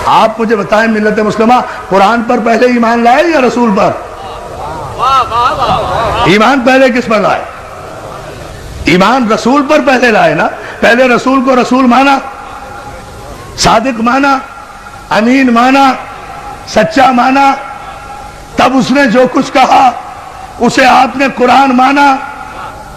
آپ مجھے بتائیں ملت مسلمہ قرآن پر پہلے ایمان لائے یا رسول پر؟ ایمان پہلے کس پر لائے؟ ایمان رسول پر پہلے لائے نا. پہلے رسول کو رسول مانا, صادق مانا, امین مانا, سچا مانا, تب اس نے جو کچھ کہا اسے آپ نے قرآن مانا.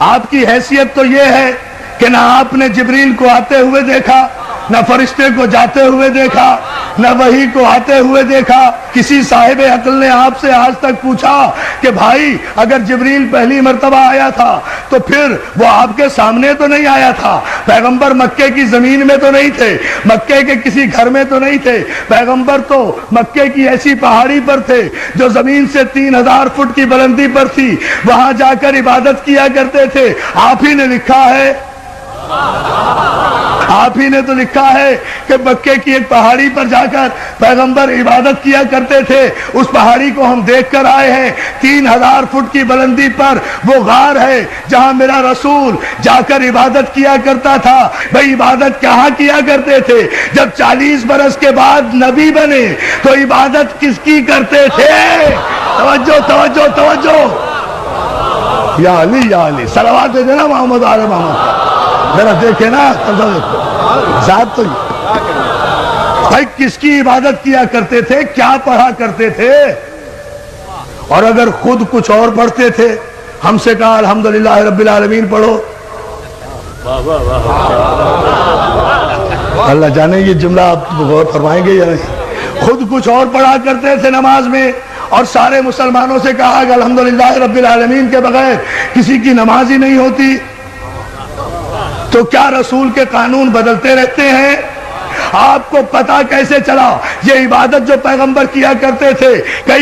آپ کی حیثیت تو یہ ہے کہ نہ آپ نے جبریل کو آتے ہوئے دیکھا, نہ فرشتے کو جاتے ہوئے دیکھا, نہ وحی کو آتے ہوئے دیکھا. کسی صاحب عقل نے آپ سے آج تک پوچھا کہ بھائی اگر جبریل پہلی مرتبہ آیا تھا تو پھر وہ آپ کے سامنے تو نہیں آیا تھا؟ پیغمبر مکے کی زمین میں تو نہیں تھے, مکے کے کسی گھر میں تو نہیں تھے. پیغمبر تو مکے کی ایسی پہاڑی پر تھے جو زمین سے 3000 فٹ کی بلندی پر تھی, وہاں جا کر عبادت کیا کرتے تھے. آپ ہی نے لکھا ہے, آپ ہی نے تو لکھا ہے کہ مکے کی ایک پہاڑی پر جا کر پیغمبر عبادت کیا کرتے تھے. اس پہاڑی کو ہم دیکھ کر آئے ہیں, 3000 فٹ کی بلندی پر وہ غار ہے جہاں میرا رسول جا کر عبادت کیا کرتا تھا. بھئی عبادت کہاں کیا کرتے تھے؟ جب 40 برس کے بعد نبی بنے تو عبادت کس کی کرتے تھے؟ توجہ توجہ توجہ, یا علی یا علی, صلوات دے دینا محمد آل محمد. ذرا دیکھے نا ذات تو بھائی کس کی عبادت کیا کرتے تھے, کیا پڑھا کرتے تھے؟ اور اگر خود کچھ اور پڑھتے تھے, ہم سے کہا الحمدللہ رب العالمین پڑھو. اللہ جانے یہ جملہ آپ غور فرمائیں گے یا نہیں. خود کچھ اور پڑھا کرتے تھے نماز میں, اور سارے مسلمانوں سے کہا کہ الحمدللہ رب العالمین کے بغیر کسی کی نماز ہی نہیں ہوتی. تو کیا رسول کے قانون بدلتے رہتے ہیں؟ آپ کو پتا کیسے چلا؟ یہ عبادت جو پیغمبر کیا کرتے تھے,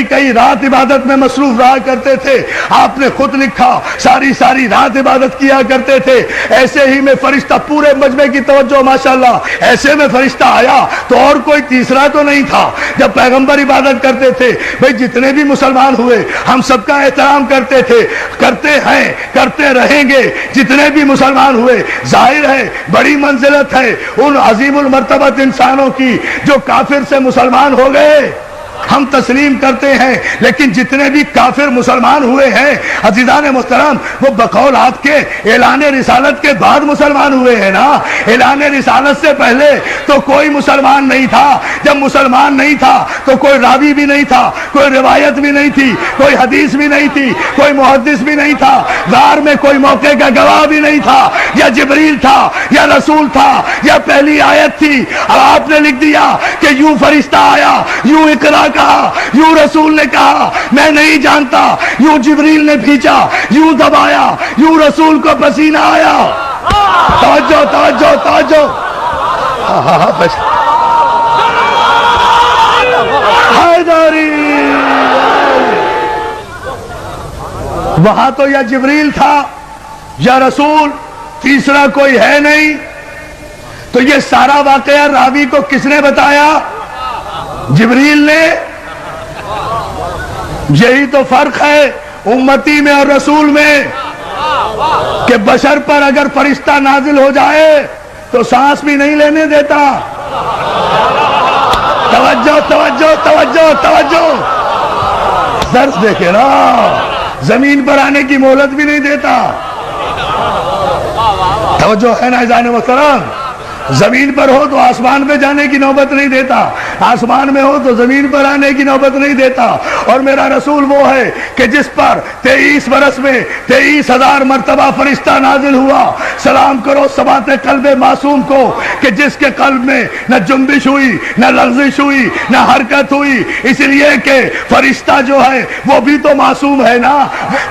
کئی رات عبادت میں مصروف رہا کرتے تھے. آپ نے خود لکھا ساری رات عبادت کیا کرتے تھے. ایسے ہی میں فرشتہ, پورے مجمع کی توجہ ماشاءاللہ, ایسے میں فرشتہ آیا تو اور کوئی تیسرا تو نہیں تھا. جب پیغمبر عبادت کرتے تھے, بھئی جتنے بھی مسلمان ہوئے ہم سب کا احترام کرتے تھے, کرتے ہیں, کرتے رہیں گے. جتنے بھی مسلمان ہوئے, ظاہر ہے بڑی منزلت ہے ان عظیم المرتبہ انسانوں کی جو کافر سے مسلمان ہو گئے, ہم تسلیم کرتے ہیں. لیکن جتنے بھی کافر مسلمان ہوئے ہیں عزیزان محترم, وہ بقول آپ کے اعلان رسالت کے بعد مسلمان ہوئے ہیں نا. اعلان رسالت سے پہلے تو کوئی مسلمان نہیں تھا. جب مسلمان نہیں تھا تو کوئی راوی بھی نہیں تھا, کوئی روایت بھی نہیں تھی, کوئی حدیث بھی نہیں تھی, کوئی محدث بھی نہیں تھا, غار میں کوئی موقع کا گواہ بھی نہیں تھا. یا جبریل تھا, یا رسول تھا, یا پہلی آیت تھی. اب آپ نے لکھ دیا کہ یوں فرشتہ آیا, یوں اقرا کہا, یوں رسول نے کہا, میں نہیں جانتا, یوں جبریل نے بھیجا, یوں دبایا, یوں رسول کو پسینہ آیا. توجہ توجہ توجہ, حیدری. وہاں تو یا جبریل تھا یا رسول, تیسرا کوئی ہے نہیں. تو یہ سارا واقعہ راوی کو کس نے بتایا؟ جبریل نے. یہی تو فرق ہے امتی میں اور رسول میں, کہ بشر پر اگر فرشتہ نازل ہو جائے تو سانس بھی نہیں لینے دیتا. توجہ توجہ توجہ توجہ, درس دیکھے نا, زمین پر آنے کی مہلت بھی نہیں دیتا. توجہ ہے نا عزیزان محترم؟ زمین پر ہو تو آسمان پہ جانے کی نوبت نہیں دیتا, آسمان میں ہو تو زمین پر آنے کی نوبت نہیں دیتا. اور میرا رسول وہ ہے کہ جس پر 23 برس میں 23,000 مرتبہ فرشتہ نازل ہوا. سلام کرو ثبات قلب معصوم کو کہ جس کے قلب میں نہ جنبش ہوئی, نہ لغزش ہوئی, نہ حرکت ہوئی. اس لیے کہ فرشتہ جو ہے وہ بھی تو معصوم ہے نا,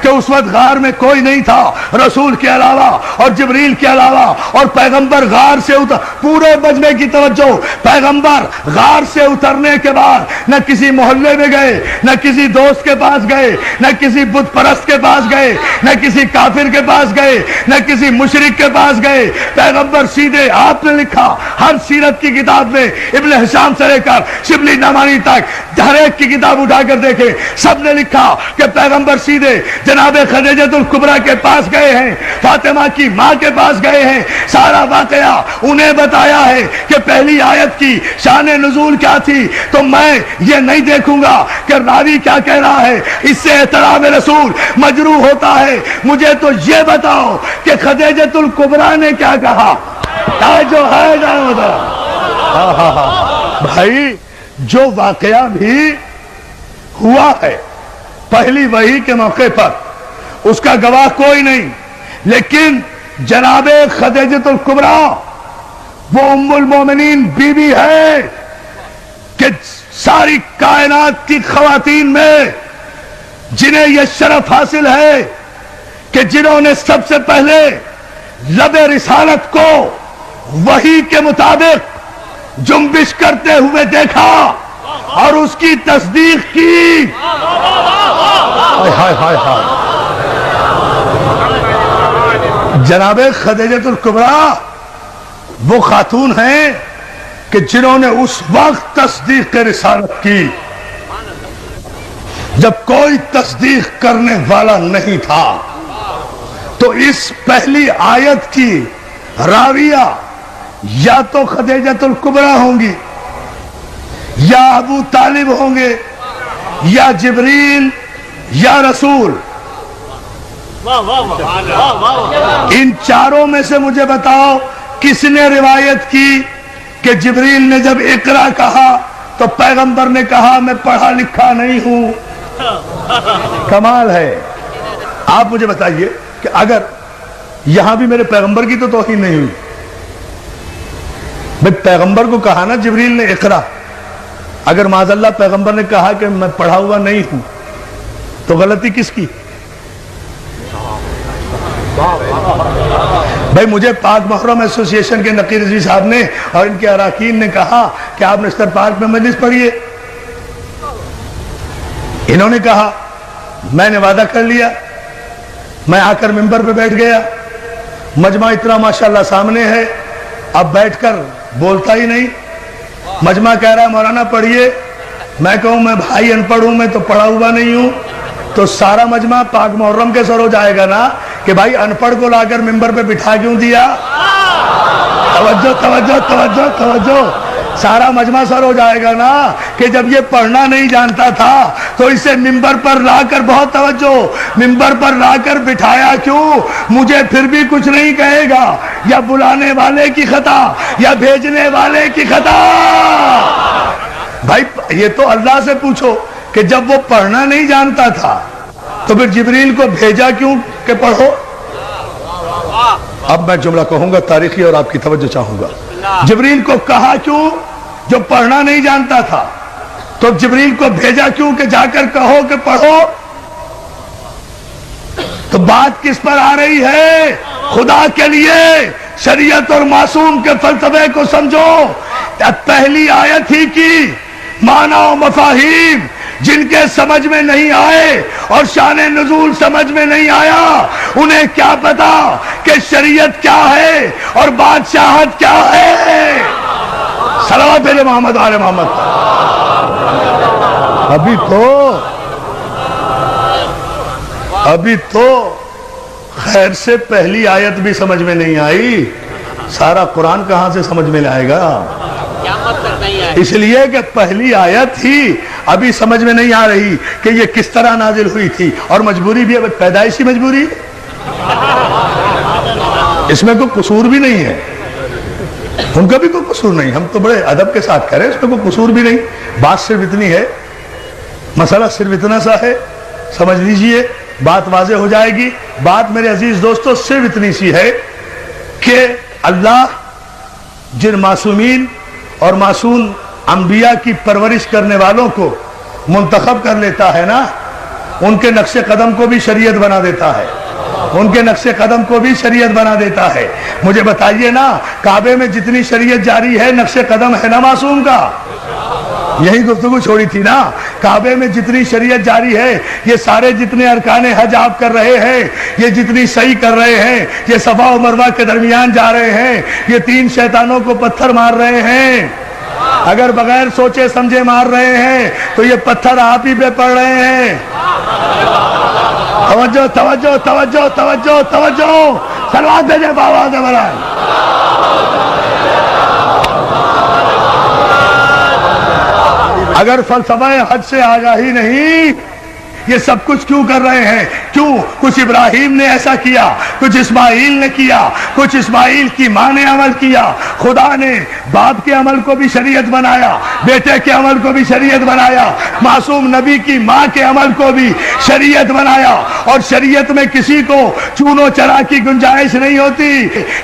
کہ اس وقت غار میں کوئی نہیں تھا رسول کے علاوہ اور جبریل کے علاوہ, اور پیغمبر غار سے اتر. پورے مجمع کی توجہ, پیغمبر غار سے اترنے کے بعد نہ کسی محلے میں گئے, نہ کسی دوست کے پاس گئے, نہ کسی بت پرست کے پاس گئے, نہ کسی کافر کے پاس گئے, نہ کسی مشرک کے پاس گئے. پیغمبر سیدھے, آپ نے لکھا ہر سیرت کی کتاب میں, ابن حشام سے لے کر شبلی نعمانی تک ہر ایک کی کتاب اٹھا کر دیکھیں, سب نے لکھا کہ پیغمبر سیدھے جناب خدیجۃ الکبریٰ کے پاس گئے ہیں, فاطمہ کی ماں کے پاس گئے ہیں. سارا واقعہ انہیں بتایا ہے کہ پہلی آیت کی شان نزول کیا تھی، تو میں یہ نہیں دیکھوں گا کہ راوی کیا کہہ رہا ہے، اس سے احترام رسول مجروح ہوتا ہے۔ مجھے تو یہ بتاؤ کہ خدیجۃ الکبریٰ نے کیا کہا، جو ہے بھائی، جو واقعہ بھی ہوا ہے پہلی وحی کے موقع پر، اس کا گواہ کوئی نہیں، لیکن جناب خدیجۃ الکبریٰ وہ ام المومنین بیوی ہے کہ ساری کائنات کی خواتین میں جنہیں یہ شرف حاصل ہے کہ جنہوں نے سب سے پہلے لب رسالت کو وحی کے مطابق جنبش کرتے ہوئے دیکھا اور اس کی تصدیق کی۔ ہائے ہائے ہائے، جناب خدیجۃ الکبریٰ وہ خاتون ہیں کہ جنہوں نے اس وقت تصدیق رسالت کی جب کوئی تصدیق کرنے والا نہیں تھا۔ تو اس پہلی آیت کی راویہ یا تو خدیجۃ الکبریٰ ہوں گی، یا ابو طالب ہوں گے، یا جبریل، یا رسول۔ ان چاروں میں سے مجھے بتاؤ کس نے روایت کی کہ جبریل نے جب اقرا کہا تو پیغمبر نے کہا میں پڑھا لکھا نہیں ہوں؟ کمال ہے۔ آپ مجھے بتائیے کہ اگر یہاں بھی میرے پیغمبر کی تو توہین نہیں ہوئی، بھئی پیغمبر کو کہا نا جبریل نے اقرا، اگر معاذ اللہ پیغمبر نے کہا کہ میں پڑھا ہوا نہیں ہوں تو غلطی کس کی؟ بھائی مجھے پاک محرم ایسوسی ایشن کے نقیر رضوی صاحب نے اور ان کے اراکین نے کہا کہ آپ نشتر پارک میں مجلس پڑھیے، انہوں نے کہا، میں نے وعدہ کر لیا، میں آ کر ممبر پہ بیٹھ گیا، مجمع اتنا ماشاءاللہ سامنے ہے، اب بیٹھ کر بولتا ہی نہیں، مجمع کہہ رہا ہے مولانا پڑھیے، میں کہوں میں بھائی ان پڑھ ہوں، میں تو پڑھا ہوا نہیں ہوں، تو سارا مجمع پاک محرم کے سر ہو جائے گا نا کہ بھائی ان پڑھ کو لا کر ممبر پہ بٹھا کیوں دیا؟ توجہ توجہ توجہ توجہ، سارا مجمع سر ہو جائے گا نا کہ جب یہ پڑھنا نہیں جانتا تھا تو اسے ممبر پر لا کر، بہت توجہ، ممبر پر لا کر بٹھایا کیوں؟ مجھے پھر بھی کچھ نہیں کہے گا، یا بلانے والے کی خطا یا بھیجنے والے کی خطا۔ بھائی یہ تو اللہ سے پوچھو کہ جب وہ پڑھنا نہیں جانتا تھا تو پھر جبریل کو بھیجا کیوں کہ پڑھو؟ اب میں جملہ کہوں گا تاریخی اور آپ کی توجہ چاہوں گا۔ جبریل کو کہا کیوں جو پڑھنا نہیں جانتا تھا؟ تو جبریل کو بھیجا کیوں کہ جا کر کہو کہ پڑھو؟ تو بات کس پر آ رہی ہے؟ خدا کے لیے شریعت اور معصوم کے فلسفے کو سمجھو۔ پہلی آیت ہی کی معنی و مفاہیم جن کے سمجھ میں نہیں آئے اور شان نزول سمجھ میں نہیں آیا، انہیں کیا پتا کہ شریعت کیا ہے اور بادشاہت کیا ہے؟ صلوات علی محمد آل محمد۔ ابھی تو خیر سے پہلی آیت بھی سمجھ میں نہیں آئی، سارا قرآن کہاں سے سمجھ میں لائے گا؟ اس لیے کہ پہلی آیت ہی ابھی سمجھ میں نہیں آ رہی کہ یہ کس طرح نازل ہوئی تھی، اور مجبوری بھی ہے، پیدائشی مجبوری، اس میں کوئی قصور بھی نہیں ہے، ان کا بھی کوئی قصور نہیں، ہم تو بڑے ادب کے ساتھ کہہ رہے ہیں اس میں کوئی قصور بھی نہیں، بات صرف اتنی ہے، مسئلہ صرف اتنا سا ہے، سمجھ لیجئے، بات واضح ہو جائے گی۔ بات میرے عزیز دوستو صرف اتنی سی ہے کہ اللہ جن معصومین اور معصوم انبیاء کی پرورش کرنے والوں کو منتخب کر لیتا ہے نا، ان کے نقش قدم کو بھی شریعت بنا دیتا ہے، ان کے نقش قدم کو بھی شریعت بنا دیتا ہے۔ مجھے بتائیے نا، کعبے میں جتنی شریعت جاری ہے نقش قدم ہے نا معصوم کا؟ یہی گفتگو چھوڑی تھی نا، کعبے میں جتنی شریعت جاری ہے، یہ سارے جتنے ارکان حج آپ کر رہے ہیں، یہ جتنی صحیح کر رہے ہیں، یہ صفا و مروہ کے درمیان جا رہے ہیں، یہ 3 شیطانوں کو پتھر مار رہے ہیں، اگر بغیر سوچے سمجھے مار رہے ہیں تو یہ پتھر آپ ہی پہ پڑ رہے ہیں۔ توجہ توجہ توجہ توجہ توجہ، صلوات بھیجیں بابا دے برائے۔ اگر فلسفہ حج سے آگاہی نہیں، یہ سب کچھ کیوں کر رہے ہیں؟ کیوں؟ کچھ ابراہیم نے ایسا کیا، کچھ اسماعیل نے کیا، کچھ اسماعیل کی ماں نے عمل کیا۔ خدا نے باپ کے عمل کو بھی شریعت بنایا، بیٹے کے عمل کو بھی شریعت بنایا، معصوم نبی کی ماں کے عمل کو بھی شریعت بنایا۔ اور شریعت میں کسی کو چون و چرا کی گنجائش نہیں ہوتی،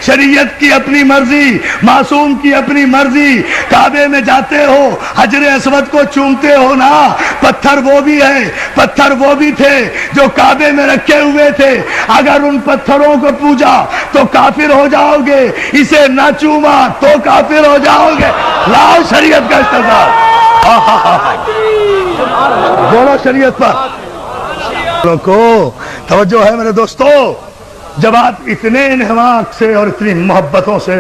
شریعت کی اپنی مرضی، معصوم کی اپنی مرضی۔ کعبے میں جاتے ہو، حجر اسود کو چومتے ہو نا، پتھر وہ بھی ہے، پتھر وہ بھی تھے جو کعبے میں رکھے ہوئے تھے، اگر ان پتھروں کو پوجا تو کافر ہو جاؤ گے، اسے نہ چوما تو کافر ہو جاؤ گے۔ لاؤ شریعت کا استعمال، بولو شریعت پر کو توجہ ہے میرے دوستو۔ جب آپ اتنے انہماک سے اور اتنی محبتوں سے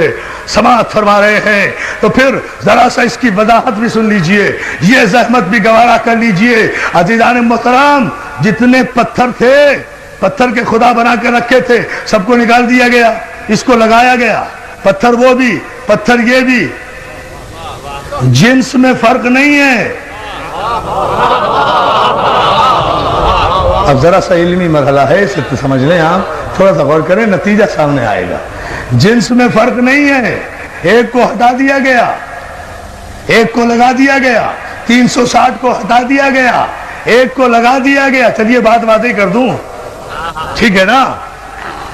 سماعت فرما رہے ہیں تو پھر ذرا سا اس کی وضاحت بھی سن لیجئے، یہ زحمت بھی گوارا کر لیجئے۔ عزیزان محترم، جتنے پتھر تھے، پتھر کے خدا بنا کے رکھے تھے، سب کو نکال دیا گیا، اس کو لگایا گیا۔ پتھر وہ بھی، پتھر یہ بھی، جنس میں فرق نہیں ہے۔ اب ذرا سا علمی مرحلہ ہے، اسے تو سمجھ لیں، آپ تھوڑا سا غور کریں، نتیجہ سامنے آئے گا۔ جنس میں فرق نہیں ہے، ایک کو ہٹا دیا گیا، ایک کو لگا دیا گیا، 360 کو ہٹا دیا گیا، ایک کو لگا دیا گیا۔ چلیے بات باتیں کر دوں، ٹھیک ہے نا؟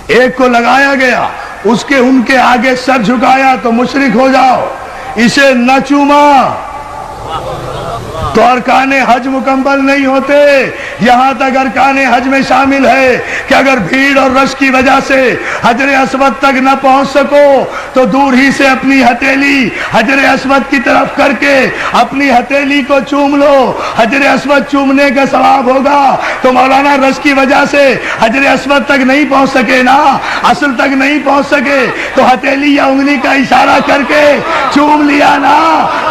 ایک کو لگایا گیا، اس کے ان کے آگے سر جھکایا تو مشرک ہو جاؤ، اسے نہ چوما تو ارکان حج مکمل نہیں ہوتے۔ یہاں تک ارکان حج میں شامل ہے کہ اگر بھیڑ اور رش کی وجہ سے حجر اسود تک نہ پہنچ سکو تو دور ہی سے اپنی ہتھیلی حجر اسود کی طرف کر کے اپنی ہتھیلی کو چوم لو، حجر اسود چومنے کا ثواب ہوگا۔ تو مولانا رش کی وجہ سے حجر اسود تک نہیں پہنچ سکے نا، اصل تک نہیں پہنچ سکے تو ہتھیلی یا انگلی کا اشارہ کر کے چوم لیا نا،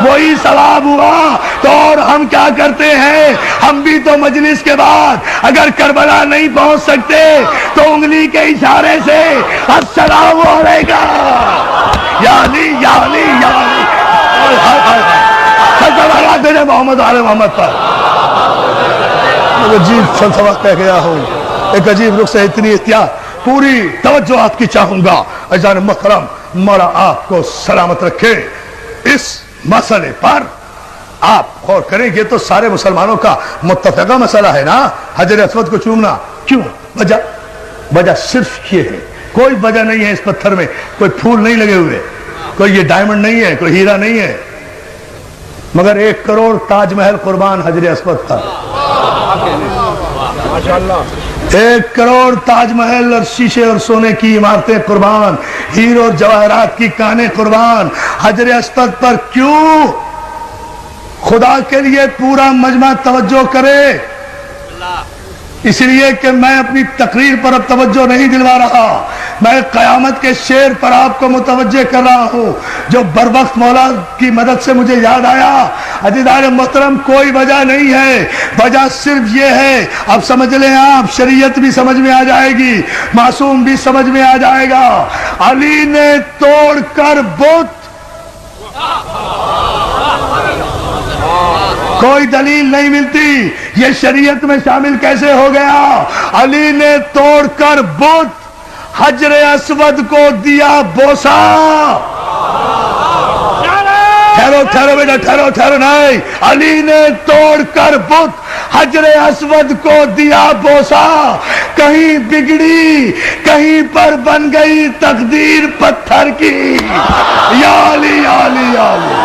وہی ثواب ہوا۔ تو اور ہم کیا کرتے ہیں؟ ہم بھی تو مجلس کے بعد اگر کربلا نہیں پہنچ سکتے تو انگلی کے اشارے سے السلام علیکم یا علی یا علی یا علی، تیرے محمد آل محمد پر عجیب فلسفہ کہہ گیا ہوں، ایک عجیب رخ سے اتنی احتیاط، پوری توجہ آپ کی چاہوں گا۔ عزیزان محترم، مولا آپ کو سلامت رکھے۔ اس مسئلے پر آپ غور کریں، یہ تو سارے مسلمانوں کا متفقہ مسئلہ ہے نا، حجر اسود کو چومنا۔ کیوں؟ وجہ صرف یہ ہے، کوئی وجہ نہیں ہے۔ اس پتھر میں کوئی پھول نہیں لگے ہوئے، کوئی یہ ڈائمنڈ نہیں ہے، کوئی ہیرا نہیں ہے، مگر 1 کروڑ تاج محل قربان حجر اسود کا۔ 1 کروڑ تاج محل اور شیشے اور سونے کی عمارتیں قربان، ہیروں اور جواہرات کی کانیں قربان حجر اسود پر۔ کیوں؟ خدا کے لیے پورا مجمع توجہ کرے، اس لیے کہ میں اپنی تقریر پر اب توجہ نہیں دلوا رہا، میں قیامت کے شعر پر آپ کو متوجہ کر رہا ہوں جو بر وقت مولا کی مدد سے مجھے یاد آیا۔ عزیزان محترم، کوئی وجہ نہیں ہے، وجہ صرف یہ ہے، اب سمجھ لیں آپ، شریعت بھی سمجھ میں آ جائے گی، معصوم بھی سمجھ میں آ جائے گا۔ علی نے توڑ کر بت، کوئی دلیل نہیں ملتی، یہ شریعت میں شامل کیسے ہو گیا؟ علی نے توڑ کر بت حجر اسود کو دیا بوسا۔ ٹھہرو بیٹا، ٹھہرو نہیں، علی نے توڑ کر بت حجر اسود کو دیا بوسا، کہیں بگڑی کہیں پر بن گئی تقدیر پتھر کی۔ یا علی یا علی یا علی۔